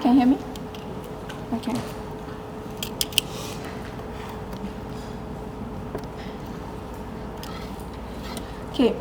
Can you hear me? Okay. Okay,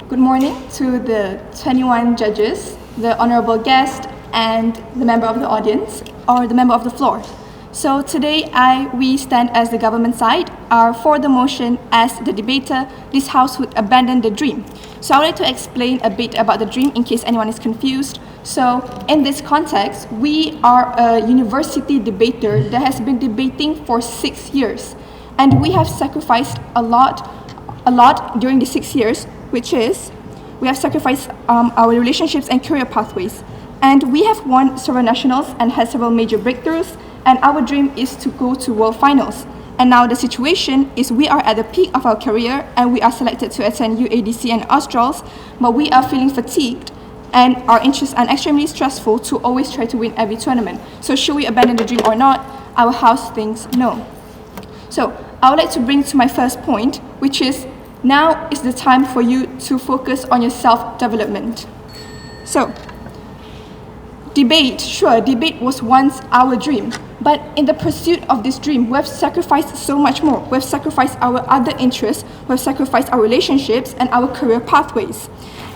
good morning to the 21 judges, the honorable guest, and the member of the audience, or the member of the floor. So today, we stand as the government side, are for the motion as the debater, this House would abandon the dream. So I would like to explain a bit about the dream in case anyone is confused. So in this context, we are a university debater that has been debating for 6 years. And we have sacrificed a lot during the 6 years, which is we have sacrificed our relationships and career pathways. And we have won several nationals and had several major breakthroughs, and our dream is to go to world finals. And now the situation is we are at the peak of our career and we are selected to attend UADC and Australs, but we are feeling fatigued and our interests are extremely stressful to always try to win every tournament. So should we abandon the dream or not? Our house thinks no. So I would like to bring to my first point, which is now is the time for you to focus on your self-development. So, debate was once our dream, but in the pursuit of this dream, we have sacrificed so much more. We have sacrificed our other interests, we have sacrificed our relationships and our career pathways.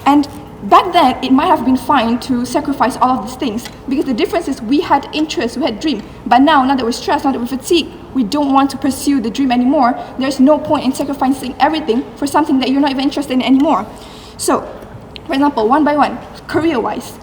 And back then, it might have been fine to sacrifice all of these things because the difference is we had interests, we had dream. But now that we're stressed, now that we're fatigued, we don't want to pursue the dream anymore. There's no point in sacrificing everything for something that you're not even interested in anymore. So, for example, one by one, career-wise,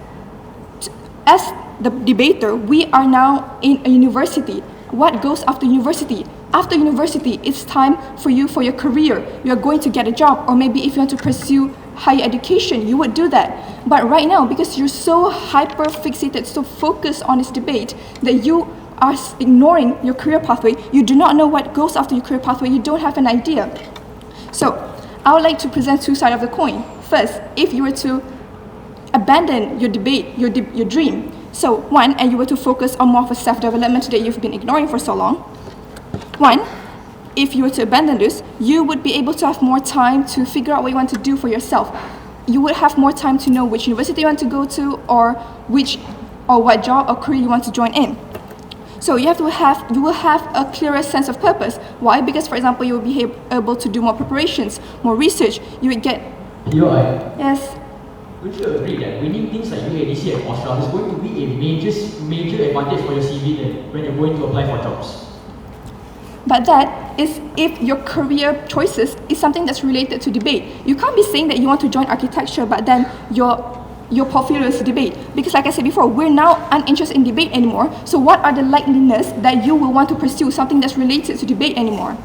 as the debater, we are now in a university. What goes after university? After university, it's time for your career. You're going to get a job, or maybe if you want to pursue higher education, you would do that. But right now, because you're so hyper-fixated, so focused on this debate, that you are ignoring your career pathway, you do not know what goes after your career pathway, you don't have an idea. So, I would like to present two sides of the coin. First, if you were to abandon your debate, your dream, so one, and you were to focus on more of a self-development that you've been ignoring for so long. One, if you were to abandon this, you would be able to have more time to figure out what you want to do for yourself. You would have more time to know which university you want to go to or what job or career you want to join in. So you will have a clearer sense of purpose. Why? Because, for example, you will be able to do more preparations, more research. You would get... Yes? Would you agree that winning things like UADC and Austral is going to be a major advantage for your CV then when you're going to apply for jobs? But that is if your career choices is something that's related to debate. You can't be saying that you want to join architecture, but then your portfolio is debate. Because like I said before, we're now uninterested in debate anymore. So what are the likeliness that you will want to pursue something that's related to debate anymore?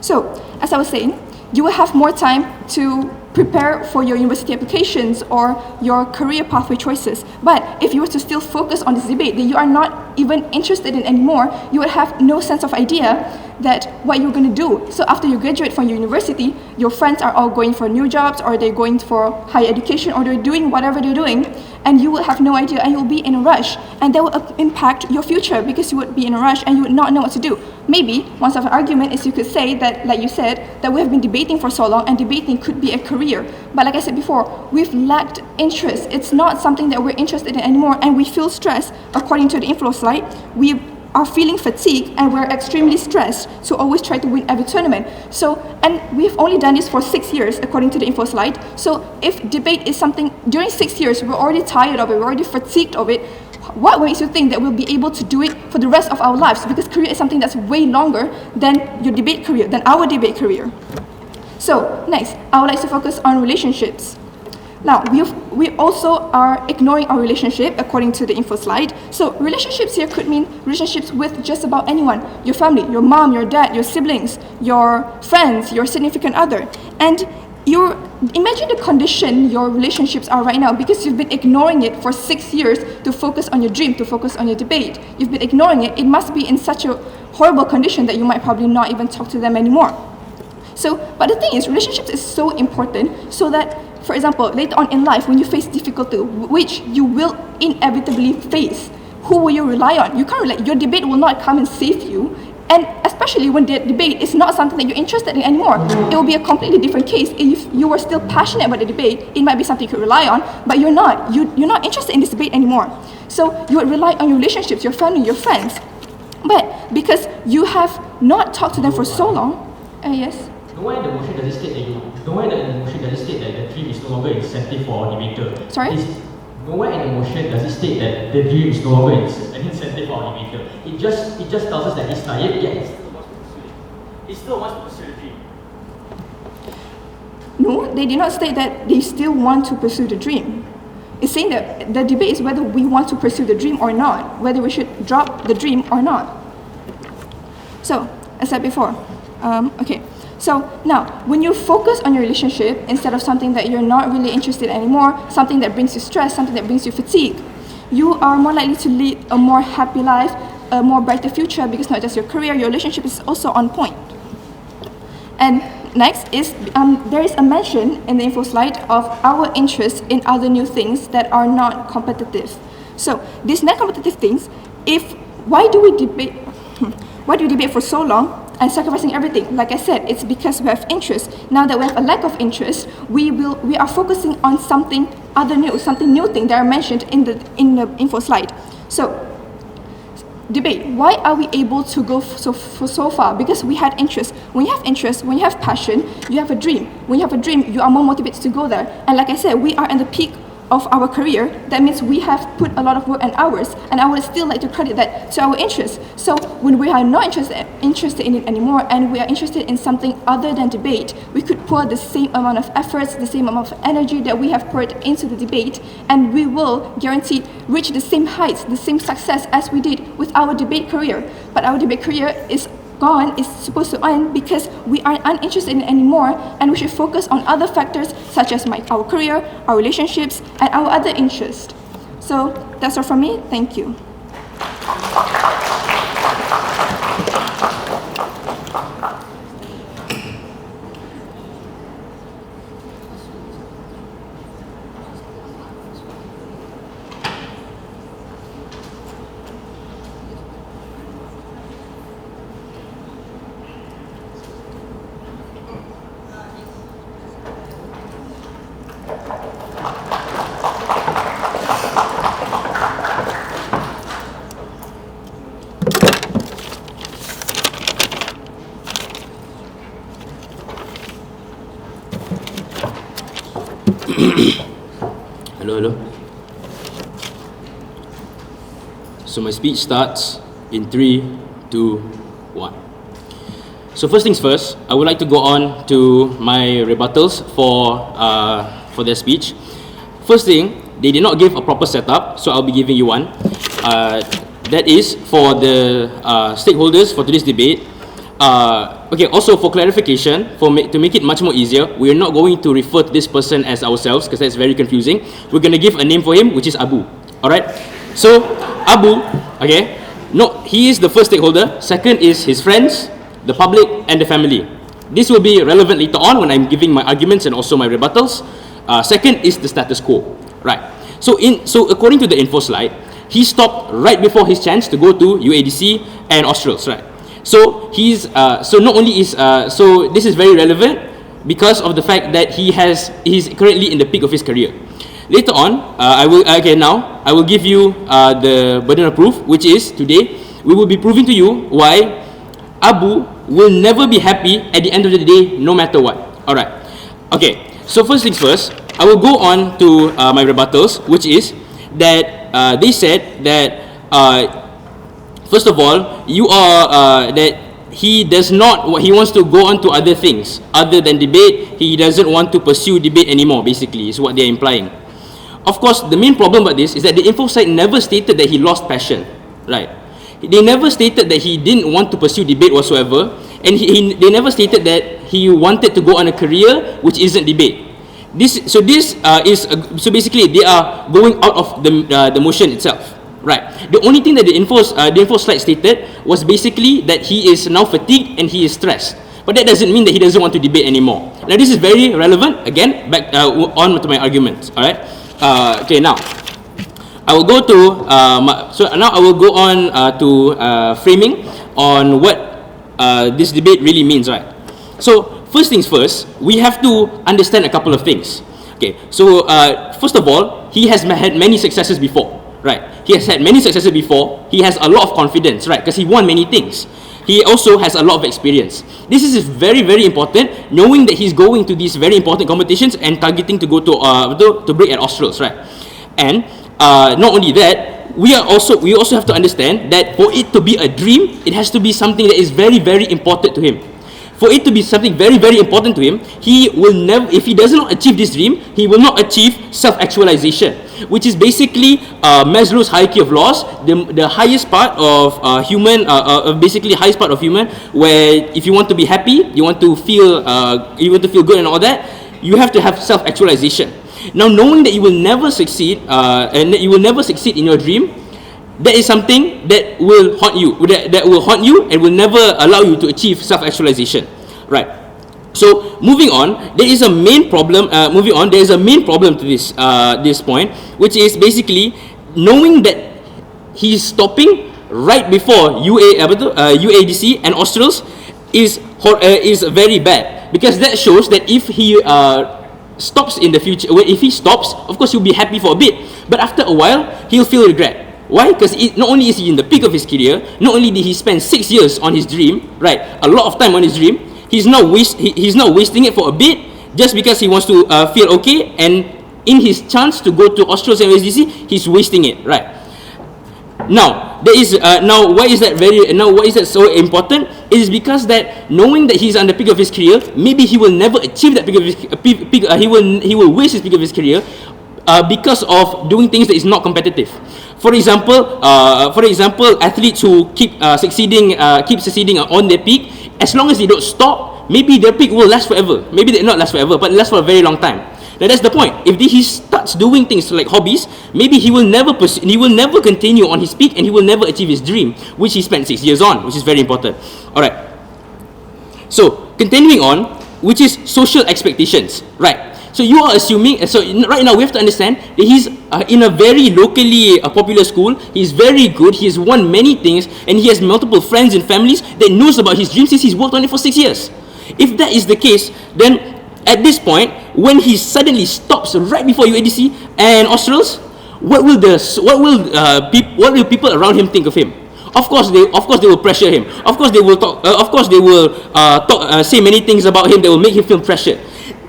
So, as I was saying, you will have more time to prepare for your university applications or your career pathway choices. But if you were to still focus on this debate that you are not even interested in anymore, you would have no sense of idea that what you're going to do. So after you graduate from your university, your friends are all going for new jobs, or they're going for higher education, or they're doing whatever they're doing, and you will have no idea, and you'll be in a rush, and that will impact your future because you would be in a rush and you would not know what to do. Maybe one sort of argument is you could say that, like you said, that we have been debating for so long and debating could be a career. But like I said before, we've lacked interest. It's not something that we're interested in anymore, and we feel stressed. According to the inflow slide, we are feeling fatigued and we're extremely stressed to always try to win every tournament. So, and we've only done this for 6 years according to the info slide. So if debate is something, during 6 years, we're already tired of it, we're already fatigued of it, what makes you think that we'll be able to do it for the rest of our lives? Because career is something that's way longer than your debate career, than our debate career. So next, I would like to focus on relationships. Now, we also are ignoring our relationship according to the info slide. So relationships here could mean relationships with just about anyone. Your family, your mom, your dad, your siblings, your friends, your significant other. And imagine the condition your relationships are right now because you've been ignoring it for 6 years to focus on your dream, to focus on your debate. You've been ignoring it. It must be in such a horrible condition that you might probably not even talk to them anymore. So, but the thing is, relationships is so important so that, for example, later on in life, when you face difficulty, which you will inevitably face, who will you rely on? You can't rely. Your debate will not come and save you. And especially especially when the debate is not something that you're interested in anymore. It will be a completely different case. If you were still passionate about the debate, it might be something you could rely on, but you're not. You're not interested in this debate anymore. So you would rely on your relationships, your family, your friends. But because you have not talked to them for so long, yes? Nowhere in the motion does it state that the dream is no longer an incentive for our debater. Sorry? Nowhere in the motion does it state that the dream is no longer an incentive for our debater. It just tells us that he's tired, yet he still wants to pursue the dream. No, they did not state that they still want to pursue the dream. It's saying that the debate is whether we want to pursue the dream or not, whether we should drop the dream or not. So, as I said before, okay. So now, when you focus on your relationship instead of something that you're not really interested in anymore, something that brings you stress, something that brings you fatigue, you are more likely to lead a more happy life, a more brighter future, because not just your career, your relationship is also on point. And next is, there is a mention in the info slide of our interest in other new things that are not competitive. So these non-competitive things, why do we debate for so long and sacrificing everything? Like I said, it's because we have interest. Now that we have a lack of interest, we are focusing on something new thing that are mentioned in the info slide. So debate. Why are we able to go so far? Because we had interest. When you have interest, when you have passion, you have a dream. When you have a dream, you are more motivated to go there. And like I said, we are in the peak of our career. That means we have put a lot of work and hours, and I would still like to credit that to our interest. So when we are not interested in it anymore, and we are interested in something other than debate, we could pour the same amount of efforts, the same amount of energy that we have poured into the debate, and we will guaranteed reach the same heights, the same success as we did with our debate career. But our debate career is gone, is supposed to end because we are uninterested in it anymore, and we should focus on other factors such as our career, our relationships, and our other interests. So that's all from me. Thank you. Hello. So my speech starts in 3, 2, 1. So first things first, I would like to go on to my rebuttals for their speech. First thing, they did not give a proper setup, so I'll be giving you one. That is for the stakeholders for today's debate. Okay, also for clarification, to make it much more easier, we are not going to refer to this person as ourselves because that's very confusing. We're going to give a name for him, which is Abu. Alright? So, Abu, okay, no, he is the first stakeholder. Second is his friends, the public, and the family. This will be relevant later on when I'm giving my arguments and also my rebuttals. Second is the status quo. Right. So according to the info slide, he stopped right before his chance to go to UADC and Australs, right? So he's so this is very relevant because of the fact that he's currently in the peak of his career. Later on, I will give you the burden of proof, which is today we will be proving to you why Abu will never be happy at the end of the day, no matter what. All right. Okay. So first things first, I will go on to my rebuttals, which is that they said that. First of all, that he wants to go on to other things other than debate. He doesn't want to pursue debate anymore, basically, is what they're implying. Of course, the main problem about this is that the info site never stated that he lost passion, right? They never stated that he didn't want to pursue debate whatsoever, and they never stated that he wanted to go on a career which isn't debate. So basically they are going out of the motion itself. Right. The only thing that the info slide stated was basically that he is now fatigued and he is stressed. But that doesn't mean that he doesn't want to debate anymore. Now this is very relevant. Again, back on to my arguments. All right. Okay. Now, I will go to framing on what this debate really means, right? So first things first, we have to understand a couple of things. Okay, so first of all, he has had many successes before, right? He has had many successes before. He has a lot of confidence, right? Because he won many things. He also has a lot of experience. This is very, very important, knowing that he's going to these very important competitions and targeting to go to break at Australs, right? And not only that, we also have to understand that for it to be a dream, it has to be something that is very, very important to him. For it to be something very, very important to him, he will never, if he does not achieve this dream, he will not achieve self-actualization, which is basically Maslow's hierarchy of laws, the highest part of human, basically highest part of human, where if you want to be happy, you want to feel good and all that, you have to have self-actualization. Now, knowing that you will never succeed, and that you will never succeed in your dream, that is something that will haunt you, that will haunt you and will never allow you to achieve self-actualization, right? So moving on, there is a main problem. There is a main problem to this point, which is basically knowing that he's stopping right before UADC and Australs is very bad, because that shows that if he stops in the future, if he stops, of course he'll be happy for a bit, but after a while he'll feel regret. Why? Because not only is he in the peak of his career, not only did he spend 6 years on his dream, right, a lot of time on his dream, he's not wasting it for a bit just because he wants to feel okay, and in his chance to go to Australs and USDC, he's wasting it, right? Now, why is that so important? It is because that knowing that he's on the peak of his career, maybe he will never achieve that peak of his he will waste his peak of his career because of doing things that is not competitive. For example, athletes who keep succeeding on their peak, as long as they don't stop, maybe their peak will last forever. Maybe they not last forever, but last for a very long time. Now that's the point. If he starts doing things like hobbies, maybe he will never continue on his peak, and he will never achieve his dream, which he spent 6 years on, which is very important. All right. So continuing on, which is social expectations, right? So you are assuming, so right now we have to understand that he's in a very locally popular school, he's very good, he has won many things, and he has multiple friends and families that knows about his dream since he's worked on it for 6 years. If that is the case, then at this point, when he suddenly stops right before UADC and Australs, what will people around him think of him? Of course they will pressure him. Of course they will say many things about him that will make him feel pressured.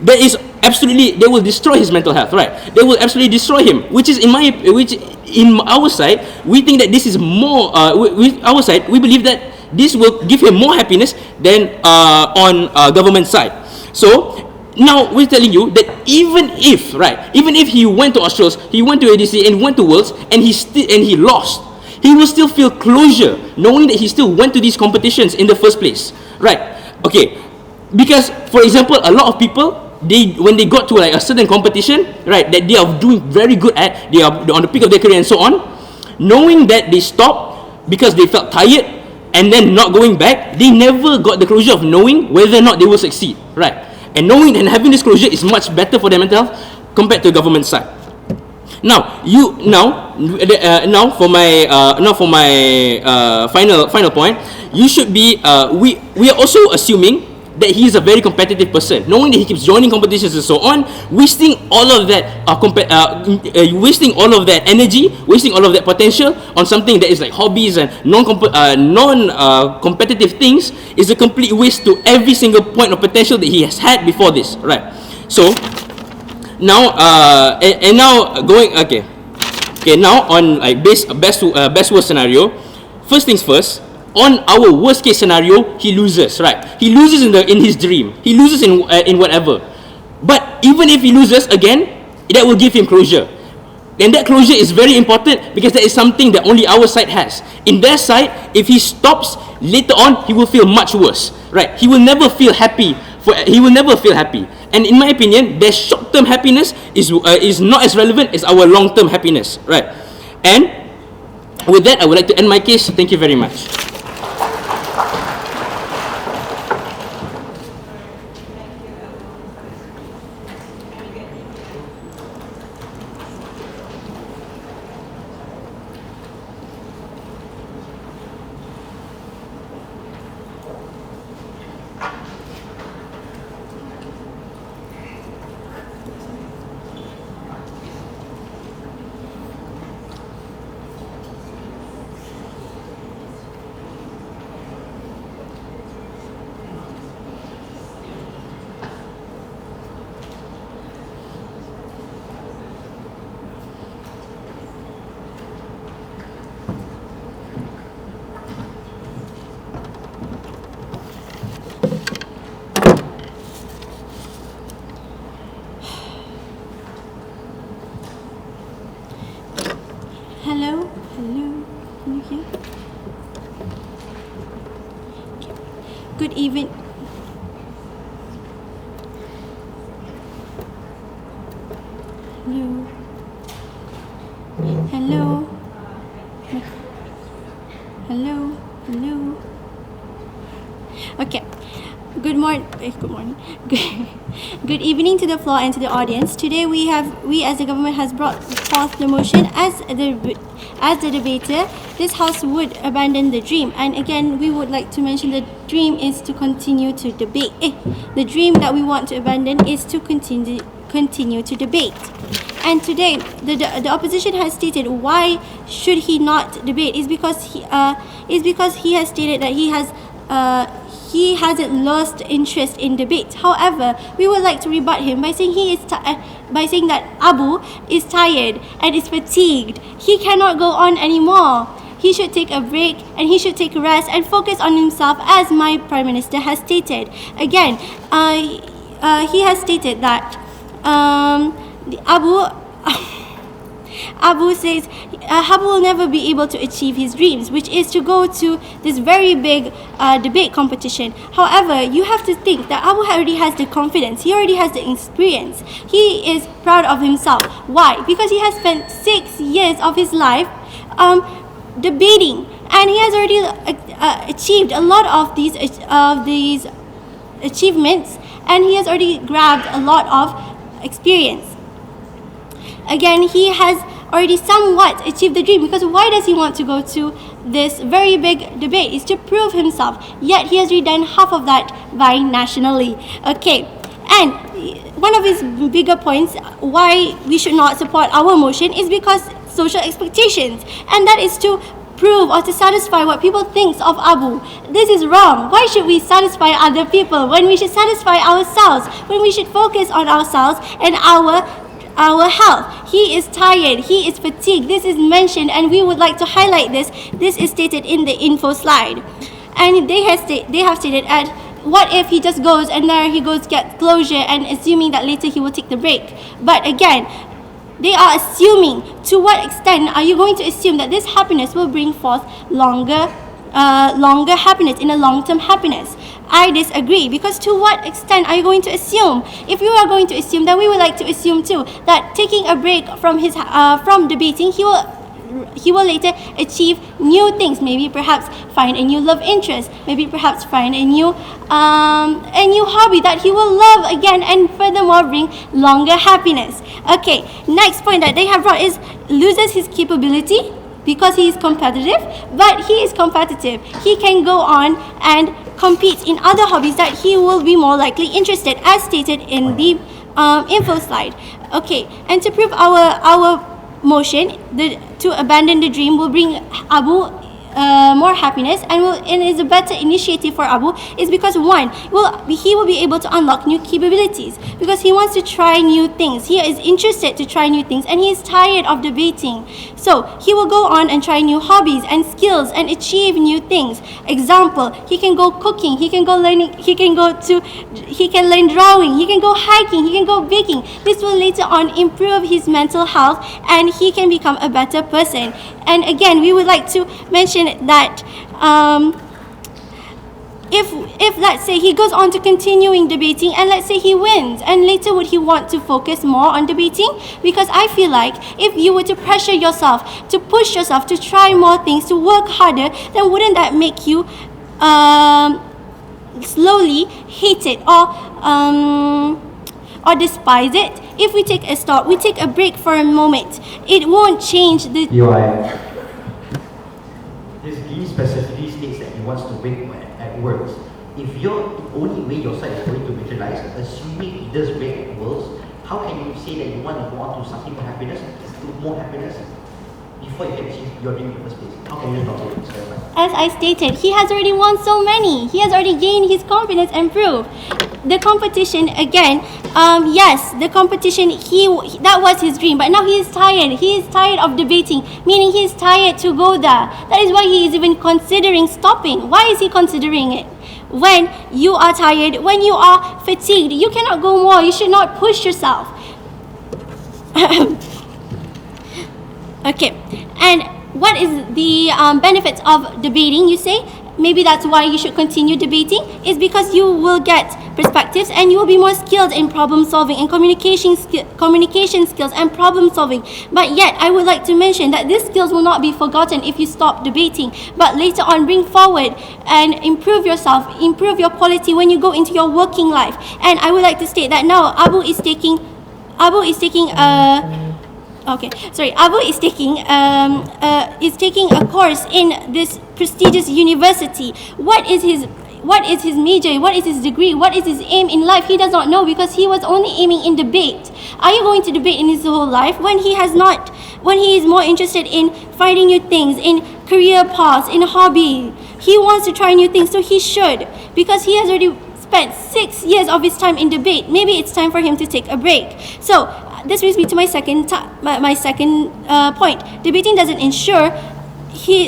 They will destroy his mental health, right? They will absolutely destroy him, which in our side, we think that this is more, our side, we believe that this will give him more happiness than on government side. So now we're telling you that even if he went to Australs, he went to ADC and went to Worlds, and he lost, he will still feel closure knowing that he still went to these competitions in the first place, right? Okay, because for example, a lot of people, when they got to like a certain competition, right, that they are doing very good at, they are on the peak of their career and so on, knowing that they stopped because they felt tired and then not going back, they never got the closure of knowing whether or not they will succeed, right? And knowing and having this closure is much better for their mental health compared to the government side. Now, for my final point, you should be. We are also assuming that he is a very competitive person, knowing that he keeps joining competitions and so on, wasting all of that energy, wasting all of that potential on something that is like hobbies and non-competitive things, is a complete waste to every single point of potential that he has had before this, right? So now now on like best worst scenario. First things first. On our worst case scenario, he loses, right? He loses in his dream. He loses in whatever. But even if he loses again, that will give him closure. And that closure is very important because that is something that only our side has. In their side, if he stops later on, he will feel much worse, right? He will never feel happy. And in my opinion, their short-term happiness is not as relevant as our long-term happiness, right? And with that, I would like to end my case. Thank you very much. good evening. Hello. Hello. Hello. Okay. Good morning. Good morning. Good evening to the floor and to the audience. Today we as the government has brought forth the motion as the debater. This House would abandon the dream, and again we would like to mention the dream is to continue to debate. The dream that we want to abandon is to continue to debate. And today the opposition has stated why should he not debate is because he has stated that he hasn't lost interest in debate. However, we would like to rebut him by saying that Abu is tired and is fatigued. He cannot go on anymore. He should take a break and he should take a rest and focus on himself, as my Prime Minister has stated. Again, he has stated that Abu says Abu will never be able to achieve his dreams, which is to go to this very big debate competition. However, you have to think that Abu already has the confidence. He already has the experience. He is proud of himself. Why? Because he has spent 6 years of his life debating, and he has already achieved a lot of these achievements, and he has already grabbed a lot of experience. Again, he has already somewhat achieved the dream, because why does he want to go to this very big debate? It's to prove himself. Yet he has already done half of that by nationally. Okay, and one of his bigger points why we should not support our motion is because social expectations, and that is to prove or to satisfy what people think of Abu. This is wrong. Why should we satisfy other people when we should satisfy ourselves, when we should focus on ourselves and our health? He is tired, he is fatigued. This is mentioned, and we would like to highlight this. This is stated in the info slide, and they have stated at what if he just goes and there he goes get closure, and assuming that later he will take the break. But again, they are assuming. To what extent are you going to assume that this happiness will bring forth longer happiness, in a long-term happiness? I disagree, because to what extent are you going to assume? If you are going to assume, then we would like to assume too that taking a break from from debating, he will later achieve new things. Maybe perhaps find a new love interest. Maybe perhaps find a new hobby that he will love again, and furthermore bring longer happiness. Okay, next point that they have brought is loses his capability because he is competitive, but he is competitive. He can go on and compete in other hobbies that he will be more likely interested, as stated in the info slide. Okay, and to prove our motion, to abandon the dream will bring Abu more happiness, and is a better initiative for Abu, is because one, he will be able to unlock new capabilities, because he wants to try new things. He is interested to try new things, and he is tired of debating. So he will go on and try new hobbies and skills and achieve new things. Example, he can go cooking, he can learn drawing, he can go hiking, he can go baking. This will later on improve his mental health, and he can become a better person. And again, we would like to mention that if let's say he goes on to continuing debating, and let's say he wins, and later would he want to focus more on debating? Because I feel like if you were to pressure yourself, to push yourself to try more things, to work harder, then wouldn't that make you slowly hate it or despise it? If we take a stop, we take a break for a moment, it won't change the... This dream specifically states that he wants to break at words. If the only way your side is going to materialize, assuming he does break at words, how can you say that you want to go on to something more happiness, before you can achieve your dream in the first place? How can you not do it? As I stated, he has already won so many. He has already gained his confidence and proved. The competition, again, yes, the competition, that was his dream, but now he is tired. He is tired of debating, meaning he is tired to go there. That is why he is even considering stopping. Why is he considering it? When you are tired, when you are fatigued, you cannot go more. You should not push yourself. Okay, and what is the benefits of debating? You say maybe that's why you should continue debating, is because you will get perspectives and you will be more skilled in problem solving and communication skills and problem solving. But yet, I would like to mention that these skills will not be forgotten if you stop debating, but later on bring forward and improve yourself, improve your quality when you go into your working life. And I would like to state that now Abu is taking a course in this prestigious university. What is his major? What is his degree? What is his aim in life? He does not know, because he was only aiming in debate. Are you going to debate in his whole life when he is more interested in finding new things, in career paths, in hobby? He wants to try new things, so he should, because he has already spent 6 years of his time in debate. Maybe it's time for him to take a break. So this brings me to my second point. Debating doesn't ensure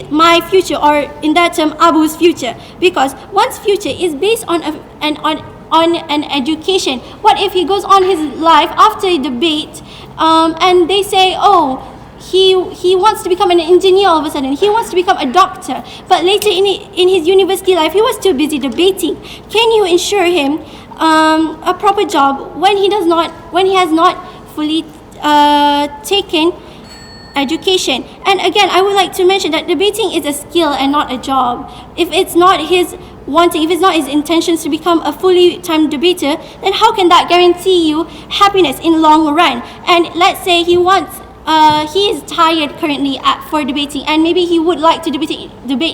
my future, or in that term, Abu's future, because one's future is based on an education. What if he goes on his life after a debate, and they say, oh, he wants to become an engineer all of a sudden, he wants to become a doctor, but later in his university life he was too busy debating. Can you ensure him a proper job when he has not fully taken education? And again, I would like to mention that debating is a skill and not a job. If it's not his intentions to become a fully time debater, then how can that guarantee you happiness in long run? And let's say he is tired currently for debating, and maybe he would like to debate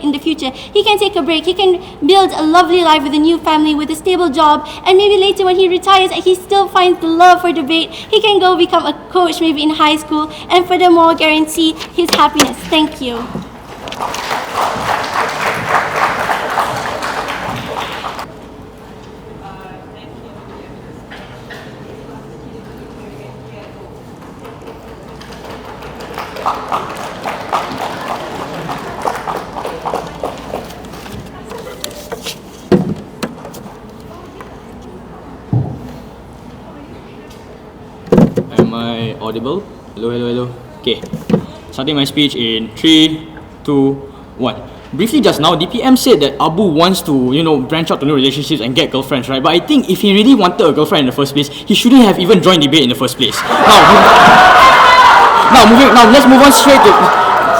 in the future. He can take a break. He can build a lovely life with a new family, with a stable job, and maybe later when he retires and he still finds the love for debate, he can go become a coach maybe in high school, and furthermore guarantee his happiness. Thank you. Am I audible? Hello. Okay. Starting my speech in 3, 2, 1. Briefly just now, DPM said that Abu wants to, branch out to new relationships and get girlfriends, right? But I think if he really wanted a girlfriend in the first place, he shouldn't have even joined debate in the first place.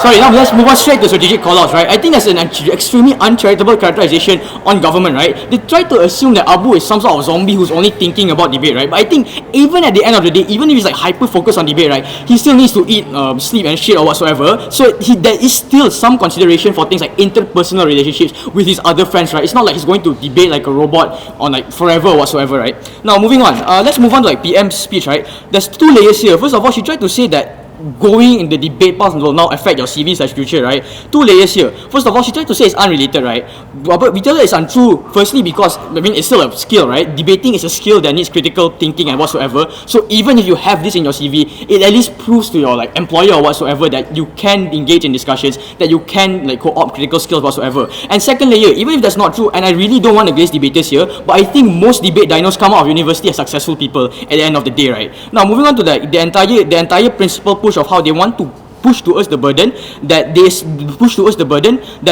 Let's move on straight to strategic callouts, right? I think that's an extremely uncharitable characterization on government, right? They try to assume that Abu is some sort of zombie who's only thinking about debate, right? But I think even at the end of the day, even if he's like hyper focused on debate, right, he still needs to eat, sleep and shit or whatsoever. So there is still some consideration for things like interpersonal relationships with his other friends, right? It's not like he's going to debate like a robot on like forever or whatsoever, right? Now moving on, let's move on to like PM's speech, right? There's 2 layers here. First of all, she tried to say that going in the debate path will now affect your CV/future, right? 2 layers here. First of all, she tried to say it's unrelated, right? But we tell her it's untrue. Firstly, because it's still a skill, right? Debating is a skill that needs critical thinking and whatsoever. So even if you have this in your CV, it at least proves to your like employer or whatsoever that you can engage in discussions, that you can like co-opt critical skills whatsoever. And second layer, even if that's not true, and I really don't want to against debaters here, but I think most debate dinos come out of university as successful people at the end of the day, right? Now moving on to the entire principal push of how they want to push to us the burden that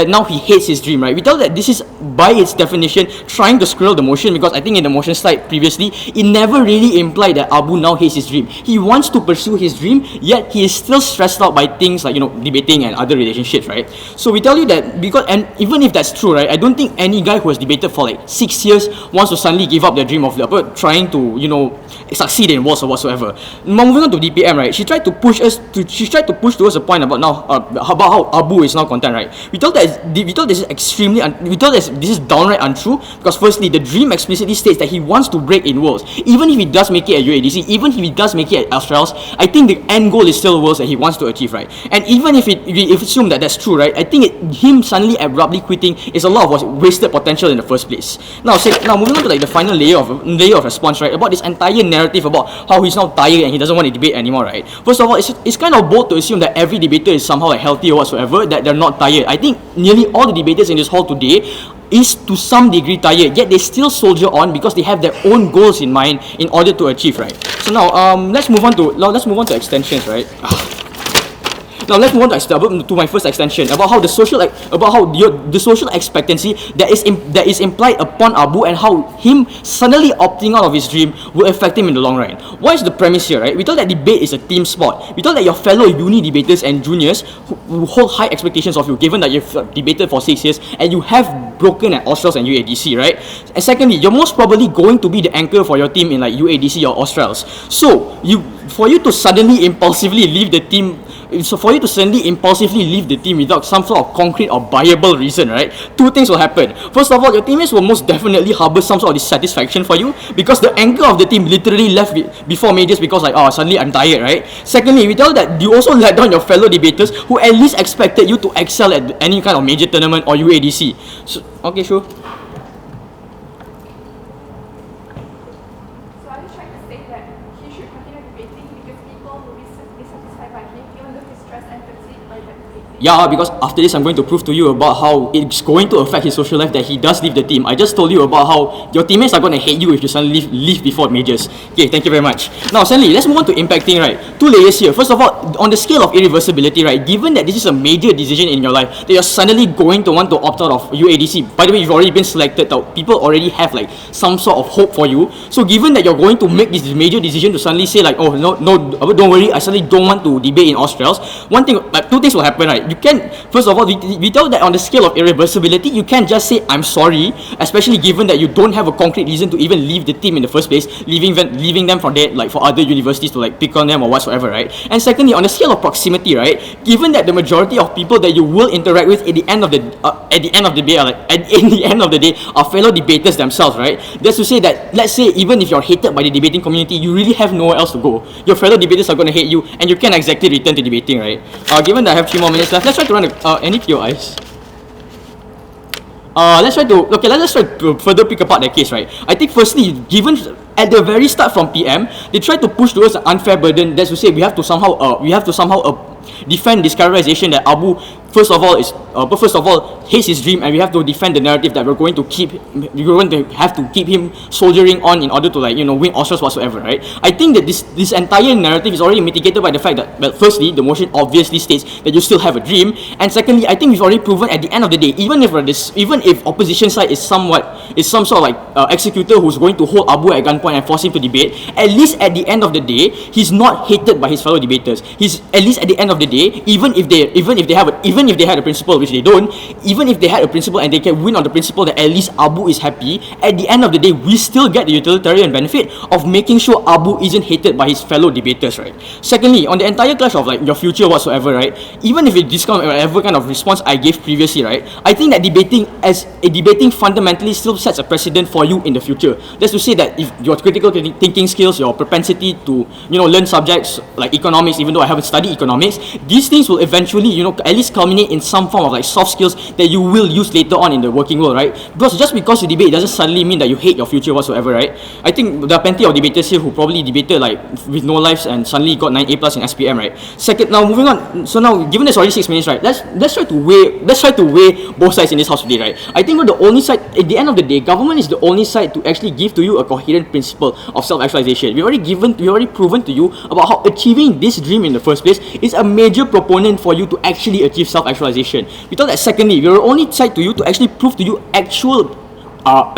now he hates his dream, right? We tell that this is by its definition trying to squirrel the motion, because I think in the motion slide previously it never really implied that Abu now hates his dream. He wants to pursue his dream, yet he is still stressed out by things like debating and other relationships, right? So we tell you that and even if that's true, right, I don't think any guy who has debated for like 6 years wants to suddenly give up their dream of trying to succeed in wars or whatsoever. Now moving on to DPM, right, she tried to push towards a point about how Abu is now content, right? We thought this is downright untrue, because firstly, the dream explicitly states that he wants to break in worlds. Even if he does make it at UADC, even if he does make it at Australs, I think the end goal is still worlds that he wants to achieve, right? And even if we assume that that's true, right, I think him suddenly abruptly quitting is a lot of wasted potential in the first place. Now moving on to like the final layer of response, right, about this entire narrative about how he's now tired and he doesn't want to debate anymore, right? First of all, it's kind of bold to assume that every debater is somehow like healthy or whatsoever, that they're not tired. I think nearly all the debaters in this hall today is to some degree tired, yet they still soldier on because they have their own goals in mind in order to achieve, right? So now let's move on to extensions, right? Now let's move on to my first extension about how the social expectancy that is implied upon Abu and how him suddenly opting out of his dream will affect him in the long run. What is the premise here, right? We thought that debate is a team sport. We thought that your fellow uni debaters and juniors who hold high expectations of you, given that you've debated for 6 years and you have broken at Australs and UADC, right? And secondly, you're most probably going to be the anchor for your team in like UADC or Australs. So for you to suddenly impulsively leave the team without some sort of concrete or viable reason, right? Two things will happen. First of all, your teammates will most definitely harbor some sort of dissatisfaction for you because the anchor of the team literally left before majors because like, oh, suddenly I'm tired, right? Secondly, we tell that you also let down your fellow debaters who at least expected you to excel at any kind of major tournament or UADC. So, okay, sure. Yeah, because after this I'm going to prove to you about how it's going to affect his social life that he does leave the team. I just told you about how your teammates are going to hate you if you suddenly leave before majors. Okay, thank you very much. Now, secondly, let's move on to impacting, right? 2 layers here. First of all, on the scale of irreversibility, right? Given that this is a major decision in your life, that you're suddenly going to want to opt out of UADC. By the way, you've already been selected. People already have like some sort of hope for you. So given that you're going to make this major decision to suddenly say like, oh, no, don't worry, I suddenly don't want to debate in Australs. Two things will happen, right? You can, first of all, we tell that on the scale of irreversibility, you can't just say I'm sorry, especially given that you don't have a concrete reason to even leave the team in the first place, leaving them for dead, like for other universities to like pick on them or whatsoever, right? And secondly, on the scale of proximity, right, given that the majority of people that you will interact with at the end of the day are fellow debaters themselves, right? That's to say that, let's say even if you're hated by the debating community, you really have nowhere else to go. Your fellow debaters are going to hate you, and you can't exactly return to debating, right? Given that I have 3 more minutes left, let's try to run any POIs. Let's try to further pick apart that case, right? I think firstly, given at the very start from PM, they tried to push towards an unfair burden. That's to say, we have to somehow defend this characterization that Abu first of all hates his dream, and we have to defend the narrative that we're going to have to keep him soldiering on in order to win Australs whatsoever, right? I think that this entire narrative is already mitigated by the fact that, well, firstly, the motion obviously states that you still have a dream, and secondly, I think we've already proven at the end of the day, even if opposition side is some sort of executor who's going to hold Abu at gunpoint and force him to debate, at least at the end of the day, he's not hated by his fellow debaters. He's at least at the end of the day, even if they had a principle, which they don't, even if they had a principle and they can win on the principle that at least Abu is happy, at the end of the day, we still get the utilitarian benefit of making sure Abu isn't hated by his fellow debaters, right? Secondly, on the entire clash of your future whatsoever, right, even if you discount whatever kind of response I gave previously, right, I think that debating fundamentally still sets a precedent for you in the future. That's to say that if your critical thinking skills, your propensity to learn subjects like economics, even though I haven't studied economics, these things will eventually at least culminate in some form of soft skills that you will use later on in the working world, right? Because just because you debate, it doesn't suddenly mean that you hate your future whatsoever, right? I think there are plenty of debaters here who probably debated with no lives and suddenly got 9A+ in SPM, right? Second, now moving on. So now, given there's already 6 minutes, right? Let's try to weigh both sides in this house today, right? I think we're the only side. At the end of the day, government is the only side to actually give to you a coherent principle of self-actualization. We've already proven to you about how achieving this dream in the first place is a major proponent for you to actually achieve self-actualization. We thought that secondly, we were the only side to you to actually prove to you actual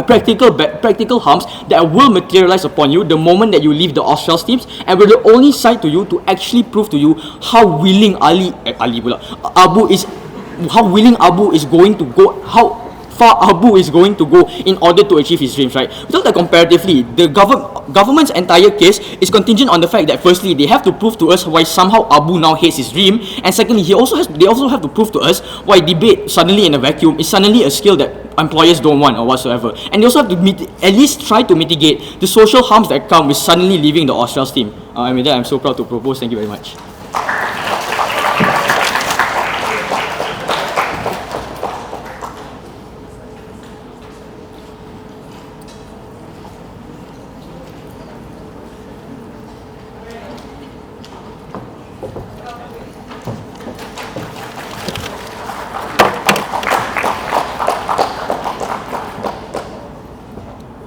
practical harms that will materialize upon you the moment that you leave the Australs teams, and we're the only side to you to actually prove to you how willing Abu is going to go, how far Abu is going to go in order to achieve his dreams, right? We thought that comparatively, the government's entire case is contingent on the fact that firstly, they have to prove to us why somehow Abu now hates his dream, and secondly, they also have to prove to us why debate suddenly in a vacuum is suddenly a skill that employers don't want or whatsoever. And they also have to at least try to mitigate the social harms that come with suddenly leaving the Australs team. And with that, I'm so proud to propose. Thank you very much.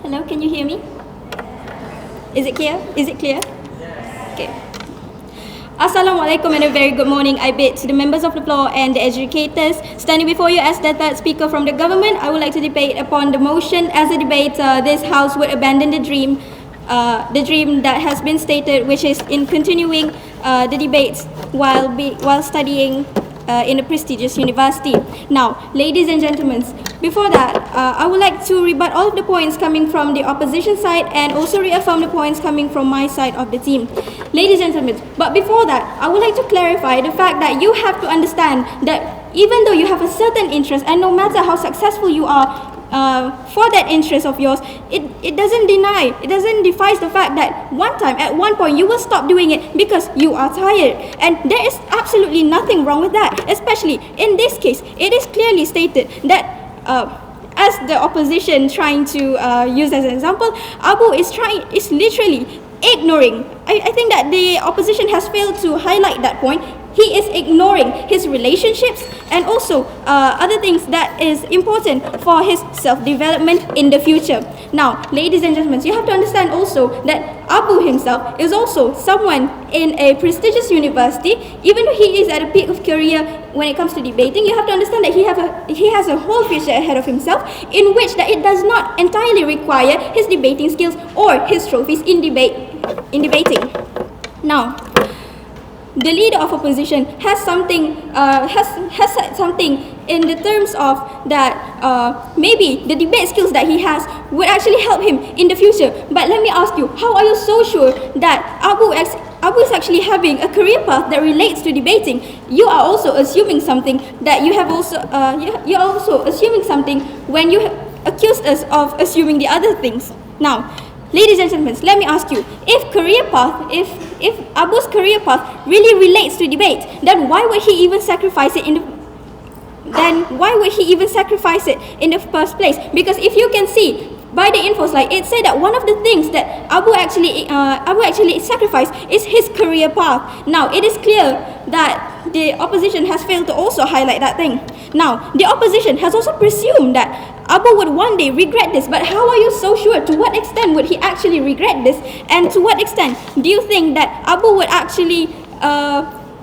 Hello, can you hear me? Is it clear? Okay. Assalamualaikum and a very good morning. I bid to the members of the floor and the educators. Standing before you as the third speaker from the government, I would like to debate upon the motion. As a debate, this house would abandon the dream that has been stated, which is in continuing the debates while studying in a prestigious university. Now, ladies and gentlemen, before that, I would like to rebut all of the points coming from the opposition side and also reaffirm the points coming from my side of the team. Ladies and gentlemen, but before that, I would like to clarify the fact that you have to understand that even though you have a certain interest and no matter how successful you are for that interest of yours, it doesn't defies the fact that at one point you will stop doing it because you are tired, and there is absolutely nothing wrong with that. Especially in this case, it is clearly stated that as the opposition trying to use as an example, Abu is literally ignoring. I think that the opposition has failed to highlight that point. He is ignoring his relationships and also other things that is important for his self-development in the future. Now, ladies and gentlemen, you have to understand also that Abu himself is also someone in a prestigious university. Even though he is at a peak of career when it comes to debating, you have to understand that he has a whole future ahead of himself, in which that it does not entirely require his debating skills or his trophies in debating. Now, the leader of opposition has said something in the terms of that maybe the debate skills that he has would actually help him in the future. But let me ask you, how are you so sure that Abu is actually having a career path that relates to debating? You are also assuming something that you have also you're also assuming something when you accused us of assuming the other things. Now, ladies and gentlemen, let me ask you, if Abu's career path really relates to debate, then why would he even sacrifice it in the first place? Because if you can see by the info slide, it said that one of the things that Abu actually sacrificed is his career path. Now, it is clear that the opposition has failed to also highlight that thing. Now, the opposition has also presumed that Abu would one day regret this, but how are you so sure? To what extent would he actually regret this? And to what extent do you think that Abu would actually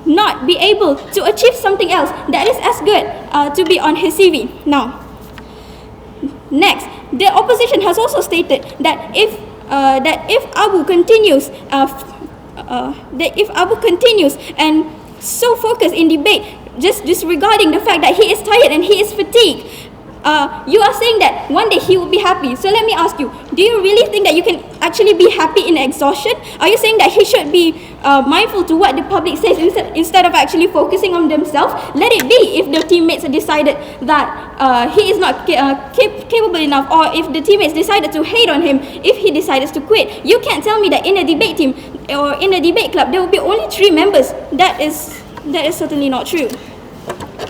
not be able to achieve something else that is as good to be on his CV? Now, next, the opposition has also stated that if Abu continues and so focused in debate, just disregarding the fact that he is tired and he is fatigued, you are saying that one day he will be happy. So let me ask you, do you really think that you can actually be happy in exhaustion? Are you saying that he should be mindful to what the public says instead of actually focusing on themselves? Let it be if the teammates decided that he is not capable enough, or if the teammates decided to hate on him, if he decides to quit. You can't tell me that in a debate team or in a debate club there will be only 3 members. That is certainly not true.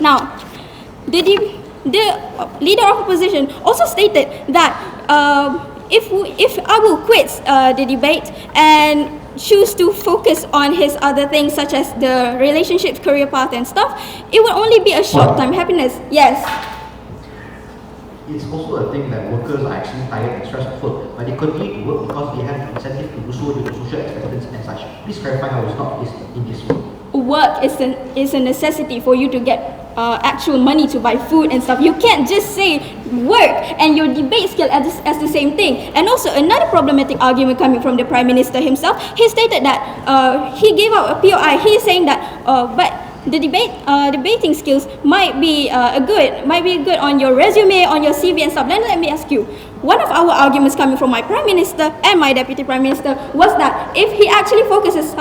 Now, the leader of opposition also stated that if Abu quits the debate and choose to focus on his other things such as the relationships, career path and stuff, it will only be a short-time happiness. Yes. It's also a thing that workers are actually tired and stressful, but they continue to work because they have the incentive to do so due to social acceptance and such. Please clarify how it's not in this way. Work is a necessity for you to get actual money to buy food and stuff. You can't just say work and your debate skill as the same thing. And also another problematic argument coming from the Prime Minister himself, he stated that he gave out a POI. He is saying that but the debating skills might be good on your resume, on your CV and stuff. Then let me ask you, one of our arguments coming from my Prime Minister and my Deputy Prime Minister was that if he actually focuses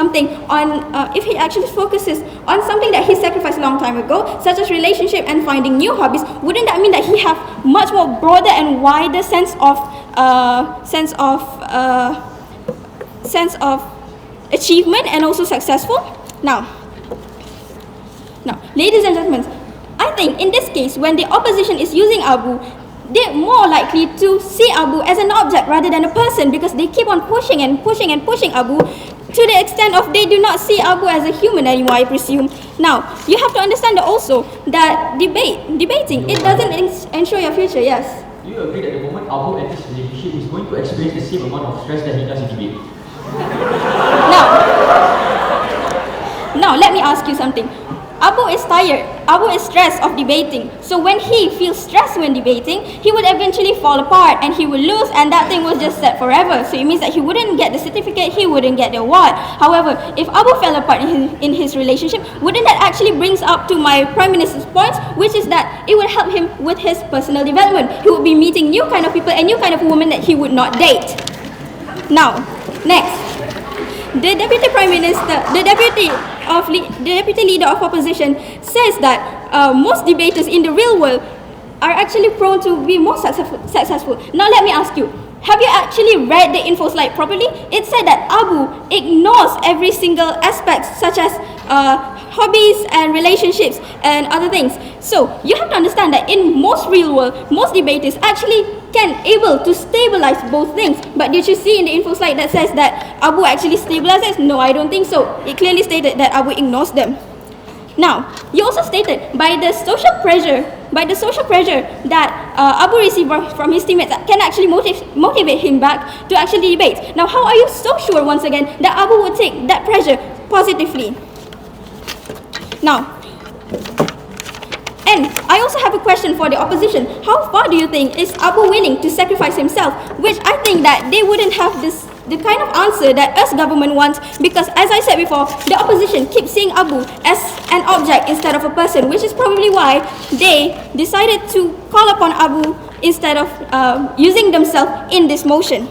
on something that he sacrificed a long time ago, such as relationship and finding new hobbies, wouldn't that mean that he have much more broader and wider sense of achievement and also successful? Now, ladies and gentlemen, I think in this case, when the opposition is using Abu, they're more likely to see Abu as an object rather than a person, because they keep on pushing and pushing and pushing Abu to the extent of they do not see Abu as a human anymore, I presume. Now, you have to understand also that debating, it doesn't ensure your future, yes. Do you agree that the moment Abu enters relationship, he's going to experience the same amount of stress that he does in debate? Now, let me ask you something. Abu is tired, Abu is stressed of debating. So when he feels stressed when debating, he would eventually fall apart and he would lose, and that thing was just set forever. So it means that he wouldn't get the certificate, he wouldn't get the award. However, if Abu fell apart in his relationship, wouldn't that actually brings up to my Prime Minister's points, which is that it would help him with his personal development. He would be meeting new kind of people and new kind of women that he would not date. Now, next. The Deputy Prime Minister, the Deputy Leader of Opposition says that most debaters in the real world are actually prone to be more successful. Now let me ask you, have you actually read the info slide properly? It said that Abu ignores every single aspect, such as hobbies and relationships and other things. So you have to understand that in most real world, most debaters actually can able to stabilize both things. But did you see in the info slide that says that Abu actually stabilizes? No, I don't think so. It clearly stated that Abu ignores them. Now, you also stated by the social pressure that Abu received from his teammates can actually motivate him back to actually debate. Now, how are you so sure once again that Abu would take that pressure positively? Now, and I also have a question for the opposition. How far do you think is Abu willing to sacrifice himself? Which I think that they wouldn't have the kind of answer that us government wants, because as I said before, the opposition keeps seeing Abu as an object instead of a person, which is probably why they decided to call upon Abu instead of using themselves in this motion.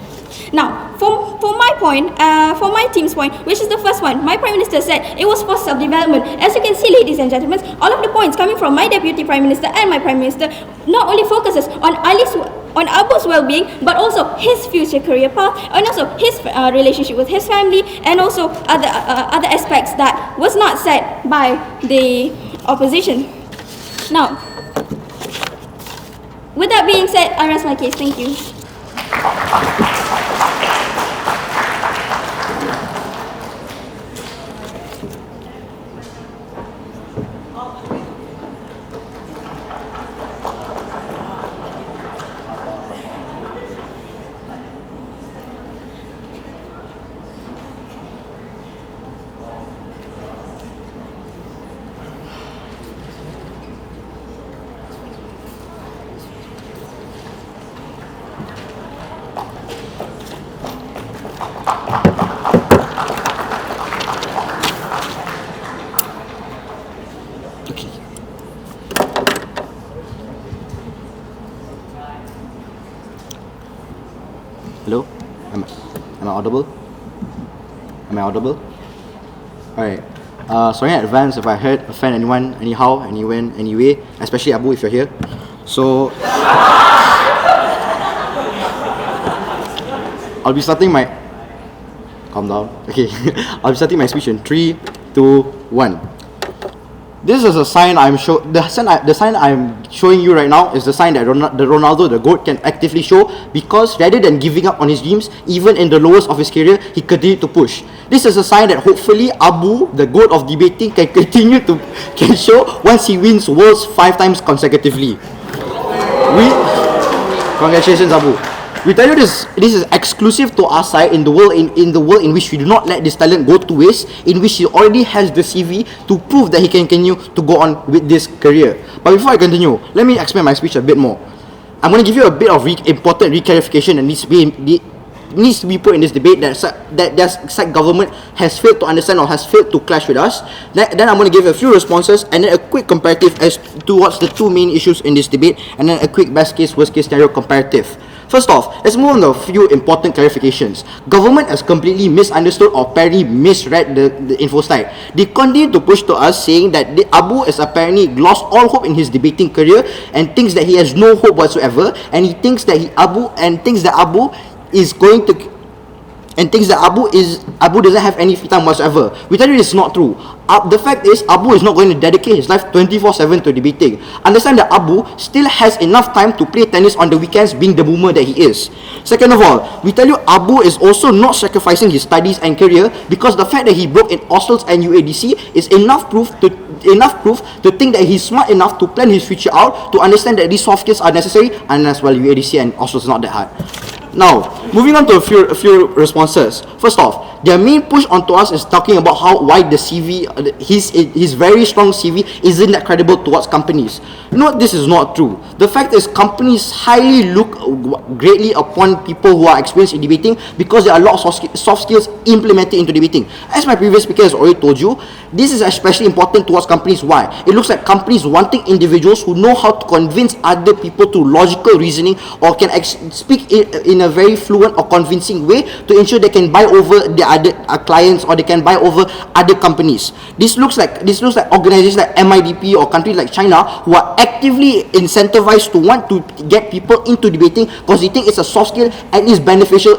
Now, for my point, for my team's point, which is the first one, my Prime Minister said it was for self-development. As you can see, ladies and gentlemen, all of the points coming from my Deputy Prime Minister and my Prime Minister not only focuses on Abu's well-being, but also his future career path, and also his relationship with his family, and also other aspects that was not said by the opposition. Now, with that being said, I rest my case. Thank you. Hello? Am I audible? Am I audible? Alright. Sorry in advance if I offend anyone, anyhow, anywhen, anyway, especially Abu if you're here. So, I'll be starting my... Calm down. Okay. I'll be starting my speech in 3, 2, 1. This is a sign the sign I'm showing you right now is the sign that Ronaldo, the GOAT, can actively show, because rather than giving up on his dreams, even in the lowest of his career, he continued to push. This is a sign that hopefully Abu, the GOAT of debating, can show once he wins Worlds 5 times consecutively. Congratulations, Abu. We tell you this is exclusive to our side in the world in which we do not let this talent go to waste, in which he already has the CV to prove that he can continue to go on with this career. But before I continue, let me explain my speech a bit more. I'm going to give you a bit of important reclarification that needs to be put in this debate that side government has failed to understand or has failed to clash with us. Then I'm going to give a few responses, and then a quick comparative as to what's the two main issues in this debate, and then a quick best case, worst case scenario comparative. First off, let's move on to a few important clarifications. Government has completely misunderstood or apparently misread the info slide. They continue to push to us saying that Abu is apparently lost all hope in his debating career and thinks that he has no hope whatsoever, and he thinks that Abu doesn't have any free time whatsoever. We tell you it's not true. The fact is, Abu is not going to dedicate his life 24/7 to debating. Understand that Abu still has enough time to play tennis on the weekends, being the boomer that he is. Second of all, we tell you Abu is also not sacrificing his studies and career, because the fact that he broke in hostels and UADC is enough proof to think that he's smart enough to plan his future out, to understand that these soft skills are necessary, and as well UADC and hostels is not that hard. Now, moving on to a few responses. First off, Their main push onto us is talking about why the CV, his very strong CV isn't that credible towards companies. No, this is not true. The fact is, companies highly look greatly upon people who are experienced in debating because there are a lot of soft skills implemented into debating. As my previous speaker has already told you, this is especially important towards companies. Why? It looks like companies wanting individuals who know how to convince other people through logical reasoning, or can speak in a very fluent or convincing way to ensure they can buy over their other clients, or they can buy over other companies. This looks like organizations like MIDP or countries like China who are actively incentivized to want to get people into debating because they think it's a soft skill and is beneficial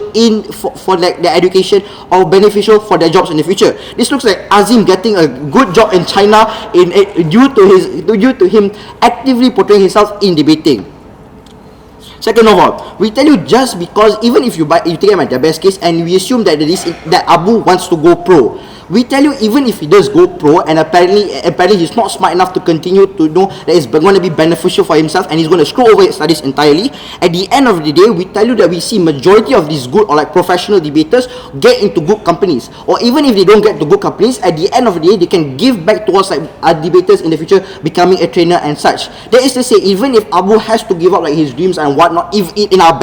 for like their education or beneficial for their jobs in the future. This looks like Azim getting a good job in China due to him actively portraying himself in debating. Second of all, we tell you, just because even if you take him at the best case and we assume that that Abu wants to go pro, we tell you, even if he does go pro and apparently he's not smart enough to continue to know that it's going to be beneficial for himself and he's going to screw over his studies entirely, at the end of the day, we tell you that we see majority of these good or like professional debaters get into good companies, or even if they don't get to good companies, at the end of the day, they can give back towards like debaters in the future, becoming a trainer and such. That is to say, even if Abu has to give up like his dreams and whatnot, if in our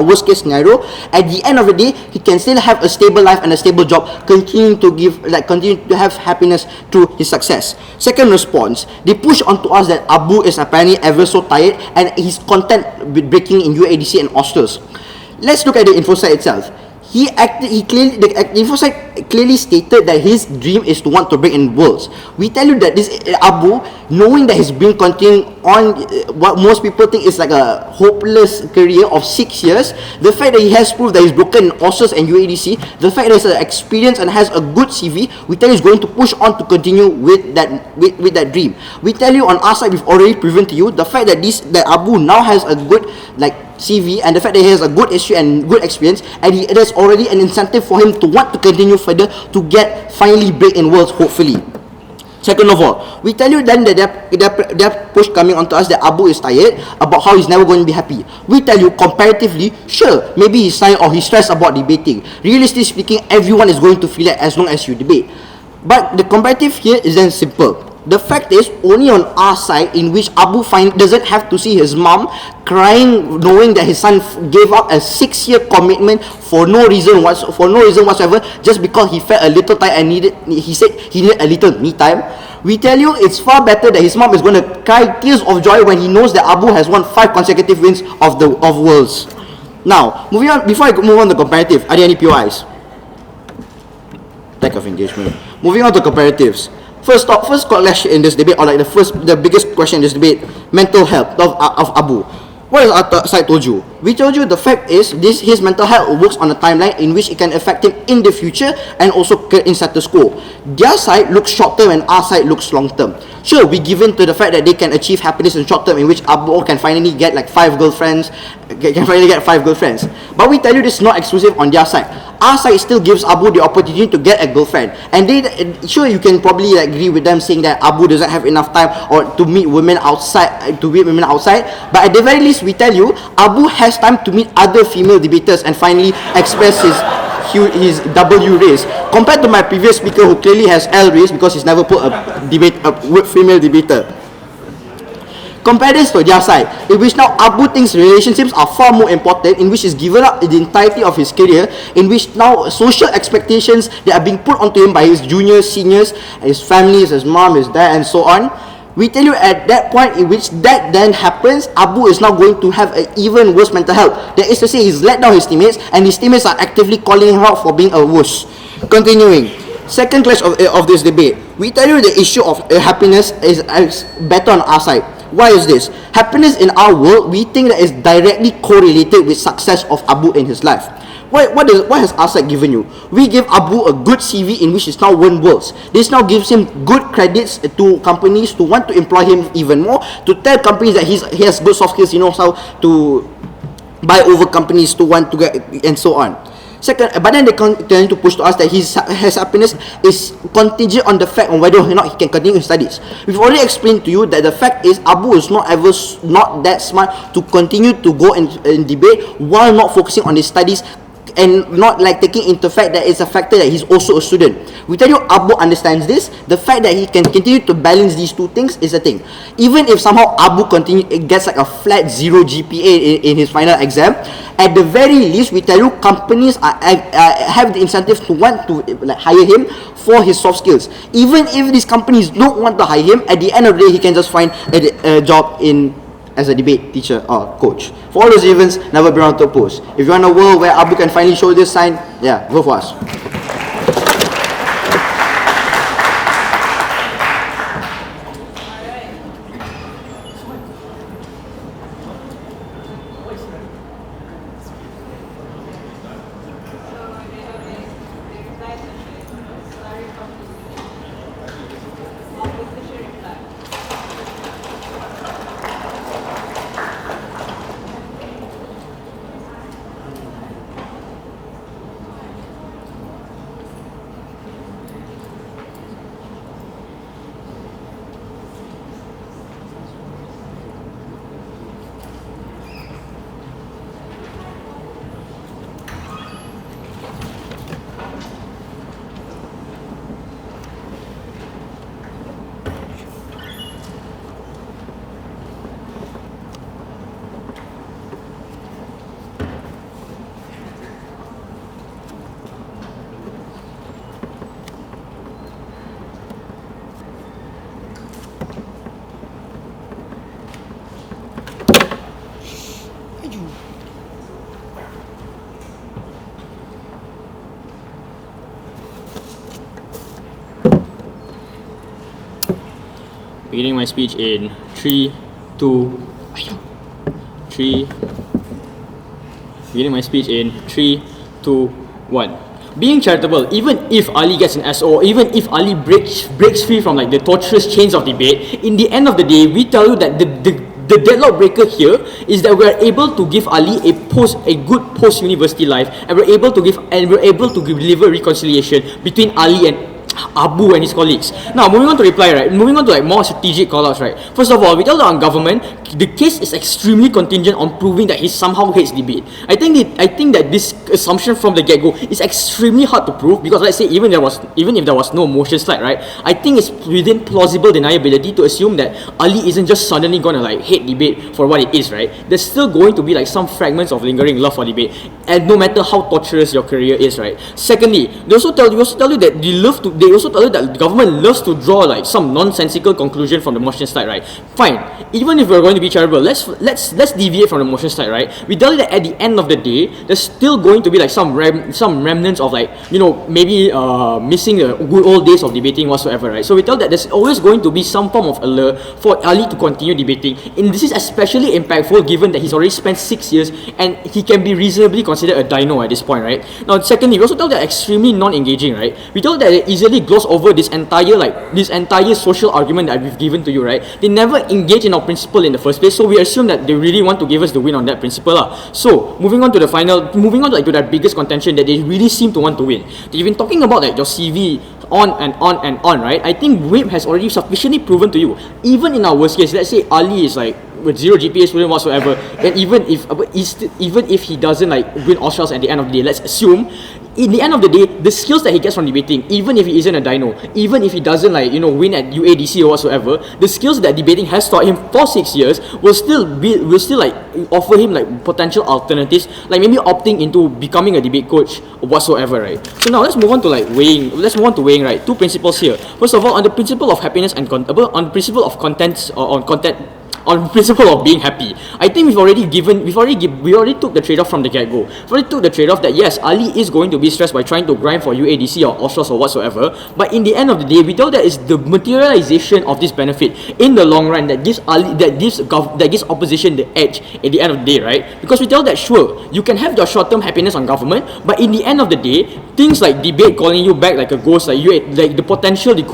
worst case scenario, at the end of the day, he can still have a stable life and a stable job, continue to have happiness through his success. Second response, they push onto us that Abu is apparently ever so tired and he's content with breaking in UADC and hostels. Let's look at the info site itself. The info site clearly stated that his dream is to want to break in worlds. We tell you that this Abu, knowing that he's been continuing on what most people think is like a hopeless career of 6 years, the fact that he has proved that he's broken in OSCEs and UADC, the fact that he's experienced and has a good CV, we tell you he's going to push on to continue with that dream. We tell you on our side, we've already proven to you the fact that Abu now has a good CV, and the fact that he has a good history and good experience, and there's already an incentive for him to want to continue further to get finally break in worlds, hopefully. Second of all, we tell you then that their push coming onto us that Abu is tired about how he's never going to be happy. We tell you, comparatively, sure, maybe he's tired or he's stressed about debating. Realistically speaking, everyone is going to feel it as long as you debate. But the comparative here is then simple. The fact is, only on our side, in which Abu doesn't have to see his mom crying, knowing that his son gave up a 6-year commitment for no reason whatsoever, just because he felt a little tired and he said he needed a little me time. We tell you, it's far better that his mom is going to cry tears of joy when he knows that Abu has won 5 consecutive wins of worlds. Now, moving on, before I move on to comparative, are there any POIs? Lack of engagement. Moving on to comparatives. First question in this debate, or like the biggest question in this debate, mental health of Abu. What has our side told you? We told you the fact is his mental health works on a timeline in which it can affect him in the future and also in status quo. Their side looks short term and our side looks long term. Sure, we give in to the fact that they can achieve happiness in short term, in which Abu can finally get like 5 girlfriends, But we tell you this is not exclusive on their side. Our side still gives Abu the opportunity to get a girlfriend, and sure, you can probably agree with them saying that Abu doesn't have enough time or to meet women outside. But at the very least, we tell you Abu has time to meet other female debaters and finally express his W race, compared to my previous speaker who clearly has L race because he's never put a female debater. Compare this to their side, in which now Abu thinks relationships are far more important, in which he's given up the entirety of his career, in which now social expectations that are being put onto him by his juniors, seniors, his families, his mom, his dad, and so on. We tell you at that point in which that then happens, Abu is now going to have an even worse mental health. That is to say, he's let down his teammates, and his teammates are actively calling him out for being a wuss. Continuing. Second clash of this debate. We tell you the issue of happiness is better on our side. Why is this? Happiness in our world, we think that is directly correlated with success of Abu in his life. What has our side given you? We give Abu a good CV in which he's now won worlds. This now gives him good credits to companies to want to employ him even more, to tell companies that he has good soft skills, he knows how to buy over companies to want to get, and so on. Second, but then they continue to push to us that his happiness is contingent on the fact on whether or not he can continue his studies. We've already explained to you that the fact is Abu is not that smart to continue to go and debate while not focusing on his studies and not like taking into fact that it's a factor that he's also a student. We tell you Abu understands this. The fact that he can continue to balance these two things is a thing. Even if somehow Abu gets like a flat 0 GPA in his final exam, at the very least we tell you companies have the incentive to want to like hire him for his soft skills. Even if these companies don't want to hire him, at the end of the day he can just find a job as a debate teacher or coach. For all those reasons, never be wrong to oppose. If you want a world where Abu can finally show this sign, yeah, vote for us. Beginning my speech in 3, 2, 3. Beginning my speech in 3, 2, 1. Being charitable, even if Ali gets an SO, even if Ali breaks free from like the torturous chains of debate, in the end of the day, we tell you that the deadlock breaker here is that we are able to give Ali a good post-university life, and we're able to deliver reconciliation between Ali and Abu and his colleagues. Now, moving on to reply, right? Moving on to like more strategic callouts, right? First of all, we tell the government the case is extremely contingent on proving that he somehow hates debate. I think that this assumption from the get-go is extremely hard to prove, because let's say even if there was no motion slide, right? I think it's within plausible deniability to assume that Ali isn't just suddenly gonna like hate debate for what it is, right? There's still going to be like some fragments of lingering love for debate, and no matter how torturous your career is, right? Secondly, they also tell you that they also tell you that the government loves to draw like some nonsensical conclusion from the motion slide, right? Fine, even if we're going to be charitable, let's deviate from the motion slide, right? We tell you that at the end of the day, there's still going to be like some remnants of like, you know, maybe missing the good old days of debating whatsoever, right? So we tell that there's always going to be some form of allure for Ali to continue debating, and this is especially impactful given that he's already spent 6 years and he can be reasonably considered a dino at this point, right? Now, secondly, we also tell that extremely non-engaging, right? We tell that they easily gloss over this entire social argument that we've given to you, right? They never engage in our principle in the first place, so we assume that they really want to give us the win on that principle. So moving on to that biggest contention that they really seem to want to win. They've been talking about like your CV on and on and on, right? I think WIP has already sufficiently proven to you, even in our worst case, let's say Ali is like with 0 GPA student whatsoever, and even if he doesn't like win Australs at the end of the day, let's assume in the end of the day, the skills that he gets from debating, even if he isn't a dino, even if he doesn't like, you know, win at UADC or whatsoever, the skills that debating has taught him for 6 years will still like offer him like potential alternatives, like maybe opting into becoming a debate coach or whatsoever, right? So now let's move on to weighing, right? Two principles here. First of all, on the principle of happiness and on the principle of contents, or on content, on the principle of being happy, I think we already took the trade-off from the get-go. We already took the trade-off that yes, Ali is going to be stressed by trying to grind for UADC or Australs or whatsoever, but in the end of the day, we know that it's the materialization of this benefit in the long run that gives opposition the edge at the end of the day, right? Because we tell that sure, you can have your short-term happiness on government, but in the end of the day, things like debate calling you back like a ghost, like the potential that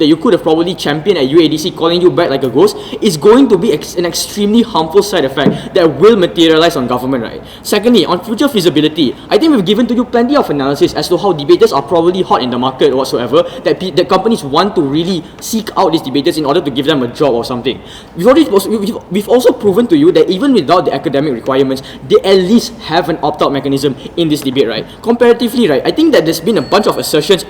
you could have probably championed at UADC calling you back like a ghost, is going to be actually an extremely harmful side effect that will materialize on government, right? Secondly, on future feasibility, I think we've given to you plenty of analysis as to how debaters are probably hot in the market whatsoever, that companies want to really seek out these debaters in order to give them a job or something. We've also proven to you that even without the academic requirements, they at least have an opt-out mechanism in this debate, right? Comparatively, right, I think that there's been a bunch of assertions,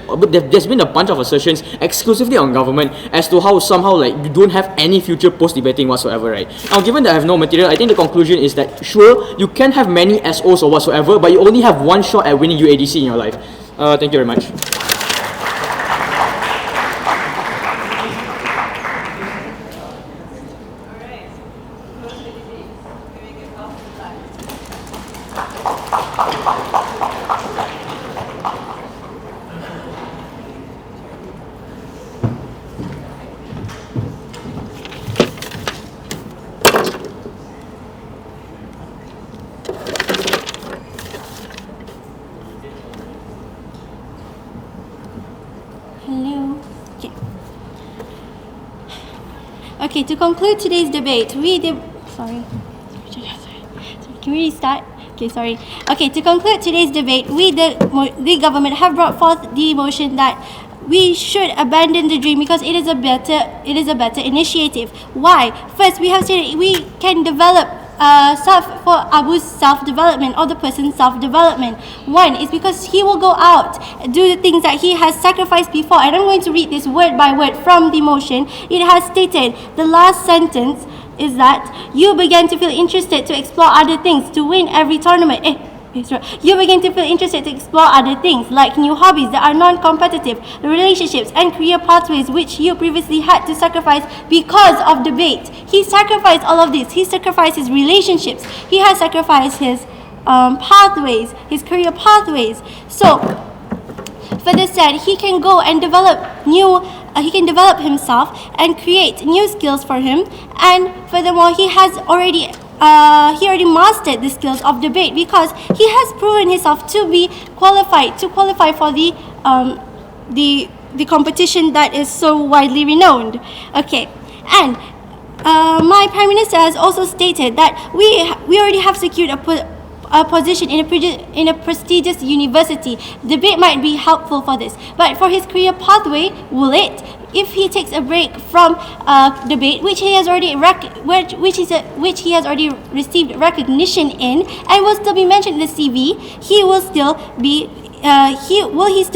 exclusively on government as to how somehow like you don't have any future post-debating whatsoever, right? Now, given that I have no material, I think the conclusion is that sure, you can have many SOs or whatsoever, but you only have one shot at winning UADC in your life. Thank you very much. Hello. Okay. Okay, to conclude today's debate, sorry. Can we restart? Okay, sorry. Okay, to conclude today's debate, the government have brought forth the motion that we should abandon the dream because it is a better initiative. Why? First, we have said we can develop for Abu's self-development or the person's self-development. One is because he will go out, do the things that he has sacrificed before. And I'm going to read this word by word from the motion. It has stated, the last sentence is that you began to feel interested to explore other things, to win every tournament. You begin to feel interested to explore other things like new hobbies that are non-competitive, relationships and career pathways which you previously had to sacrifice because of debate. He sacrificed all of this. He sacrificed his relationships. He has sacrificed his pathways, his career pathways. So, further said, he can go and he can develop himself and create new skills for him. And furthermore, he already mastered the skills of debate because he has proven himself to be qualified for the competition that is so widely renowned. Okay, and my Prime Minister has also stated that we already have secured a position in a prestigious university. Debate might be helpful for this, but for his career pathway, will it? If he takes a break from debate, which he has already received recognition in, and will still be mentioned in the CV, he will still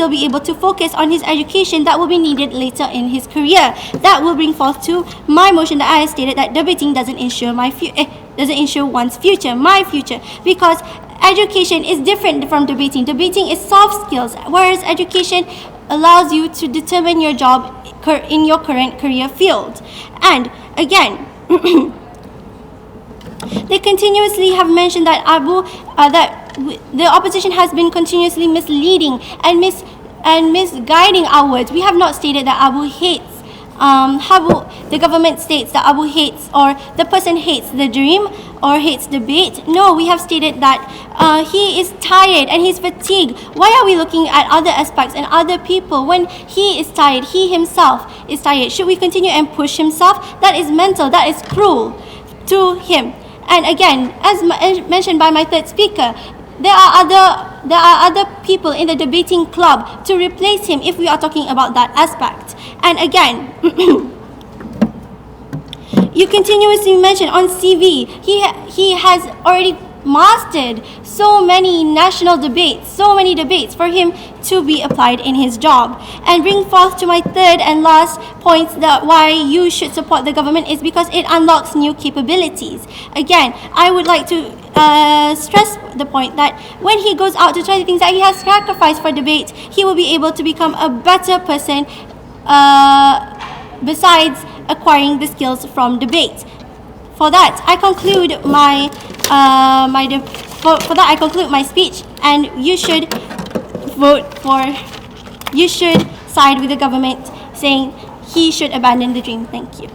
be able to focus on his education that will be needed later in his career? That will bring forth to my motion that I have stated that debating doesn't ensure one's future, my future, because education is different from debating. Debating is soft skills, whereas education allows you to determine your job in your current career field. And again, they continuously have mentioned that the opposition has been continuously misleading and misguiding our words. We have not stated that Abu hates. The government states that Abu hates, or the person hates the dream or hates debate. No, we have stated that he is tired and he's fatigued. Why are we looking at other aspects and other people when he is tired? He himself is tired. Should we continue and push himself? That is mental. That is cruel to him. And again, as mentioned by my third speaker, there are other people in the debating club to replace him if we are talking about that aspect. And again, you continuously mention on CV, he has already mastered so many national debates, so many debates for him to be applied in his job. And bring forth to my third and last point that why you should support the government is because it unlocks new capabilities. Again, I would like to stress the point that when he goes out to try the things that he has sacrificed for debate, he will be able to become a better person besides acquiring the skills from debate. For that, I conclude my speech, and you should side with the government, saying he should abandon the dream. Thank you.